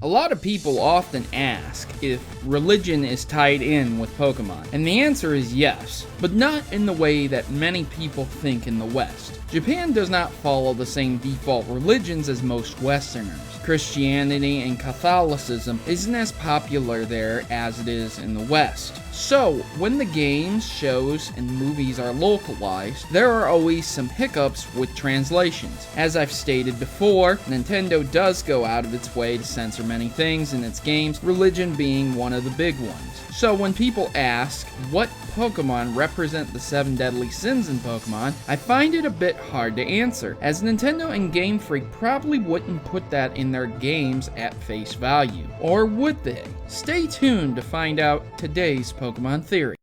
A lot of people often ask if religion is tied in with Pokemon, and the answer is yes, but not in the way that many people think in the West. Japan does not follow the same default religions as most Westerners. Christianity and Catholicism isn't as popular there as it is in the West. So, when the games, shows, and movies are localized, there are always some hiccups with translations. As I've stated before, Nintendo does go out of its way to censor many things in its games, religion being one of the big ones. So when people ask what Pokemon represent the 7 deadly sins in Pokemon, I find it a bit hard to answer, as Nintendo and Game Freak probably wouldn't put that in their games at face value. Or would they? Stay tuned to find out today's Pokemon theory.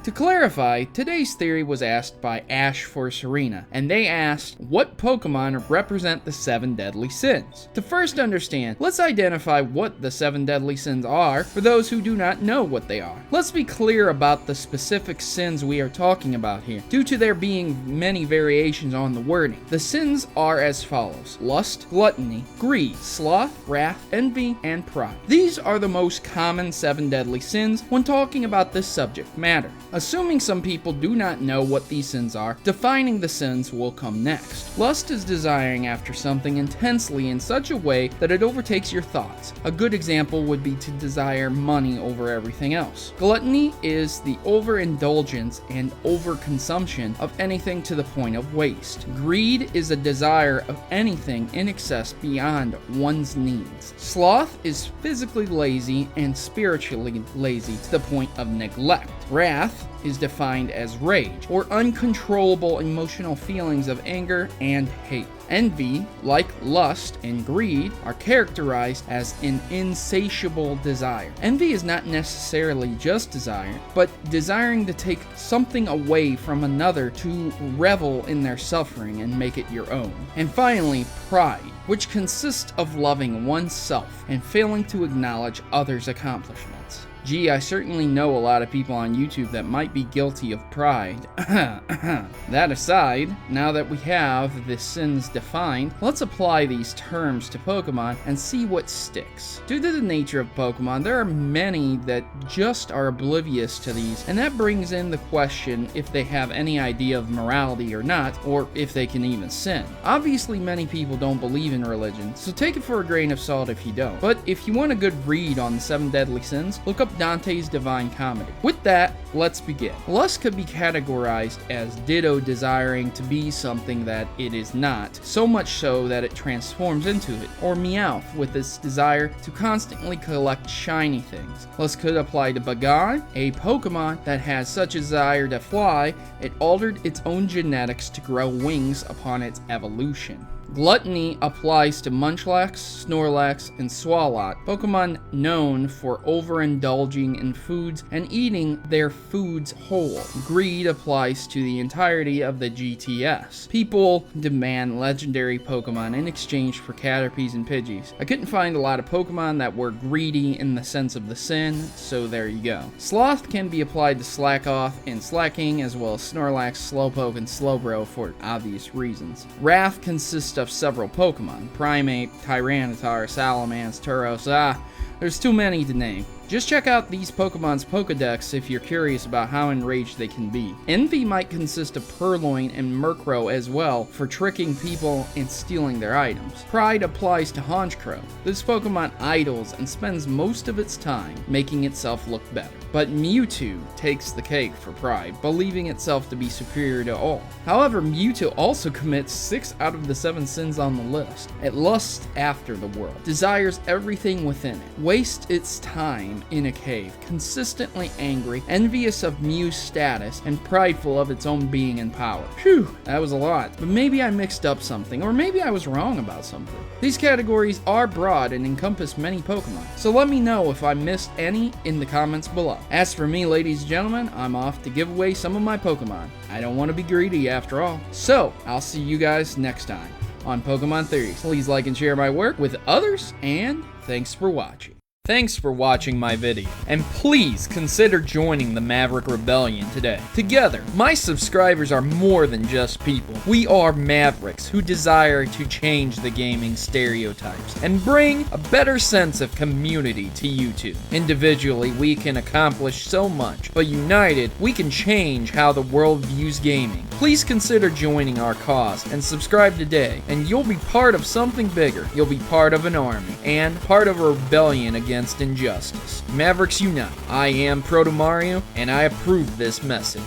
To clarify, today's theory was asked by Ash for Serena, and they asked, what Pokemon represent the 7 deadly sins? To first understand, let's identify what the 7 deadly sins are for those who do not know what they are. Let's be clear about the specific sins we are talking about here, due to there being many variations on the wording. The sins are as follows: lust, gluttony, greed, sloth, wrath, envy, and pride. These are the most common 7 deadly sins when talking about this subject matter. Assuming some people do not know what these sins are, defining the sins will come next. Lust is desiring after something intensely in such a way that it overtakes your thoughts. A good example would be to desire money over everything else. Gluttony is the overindulgence and overconsumption of anything to the point of waste. Greed is a desire of anything in excess beyond one's needs. Sloth is physically lazy and spiritually lazy to the point of neglect. Wrath is defined as rage, or uncontrollable emotional feelings of anger and hate. Envy, like lust and greed, are characterized as an insatiable desire. Envy is not necessarily just desire, but desiring to take something away from another to revel in their suffering and make it your own. And finally, pride, which consists of loving oneself and failing to acknowledge others' accomplishments. Gee, I certainly know a lot of people on YouTube that might be guilty of pride. That aside, now that we have the sins defined, let's apply these terms to Pokemon and see what sticks. Due to the nature of Pokemon, there are many that just are oblivious to these, and that brings in the question if they have any idea of morality or not, or if they can even sin. Obviously, many people don't believe in religion, so take it for a grain of salt if you don't. But if you want a good read on the 7 deadly sins, look up Dante's Divine Comedy. With that, let's begin. Lust could be categorized as ditto desiring to be something that it is not, so much so that it transforms into it, or Meowth with its desire to constantly collect shiny things. Lust could apply to Bagon, a Pokemon that has such a desire to fly, it altered its own genetics to grow wings upon its evolution. Gluttony applies to Munchlax, Snorlax, and Swalot, Pokemon known for overindulging in foods and eating their foods whole. Greed applies to the entirety of the GTS. People demand legendary Pokemon in exchange for Caterpies and Pidgeys. I couldn't find a lot of Pokemon that were greedy in the sense of the sin, so there you go. Sloth can be applied to Slackoth and Slacking, as well as Snorlax, Slowpoke, and Slowbro for obvious reasons. Wrath consists of several Pokemon: Primeape, Tyranitar, Salamence, Tauros, there's too many to name. Just check out these Pokemon's Pokedex if you're curious about how enraged they can be. Envy might consist of Purloin and Murkrow as well for tricking people and stealing their items. Pride applies to Honchkrow. This Pokemon idles and spends most of its time making itself look better. But Mewtwo takes the cake for pride, believing itself to be superior to all. However, Mewtwo also commits 6 out of the 7 sins on the list. It lusts after the world, desires everything within it, wastes its time in a cave, consistently angry, envious of Mew's status, and prideful of its own being and power. Phew, that was a lot. But maybe I mixed up something, or maybe I was wrong about something. These categories are broad and encompass many Pokemon, so let me know if I missed any in the comments below. As for me, ladies and gentlemen, I'm off to give away some of my Pokemon. I don't want to be greedy after all. So, I'll see you guys next time on Pokemon Theories. Please like and share my work with others, and thanks for watching. Thanks for watching my video, and please consider joining the Maverick Rebellion today. Together, my subscribers are more than just people. We are Mavericks who desire to change the gaming stereotypes and bring a better sense of community to YouTube. Individually, we can accomplish so much, but united, we can change how the world views gaming. Please consider joining our cause and subscribe today, and you'll be part of something bigger. You'll be part of an army, and part of a rebellion against injustice. Mavericks unite. I am Protomario, and I approve this message.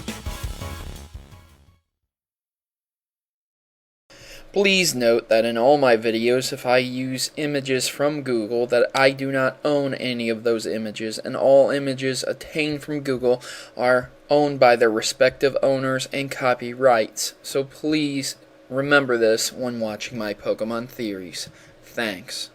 Please note that in all my videos, if I use images from Google, that I do not own any of those images, and all images obtained from Google are owned by their respective owners and copyrights. So please remember this when watching my Pokemon theories. Thanks.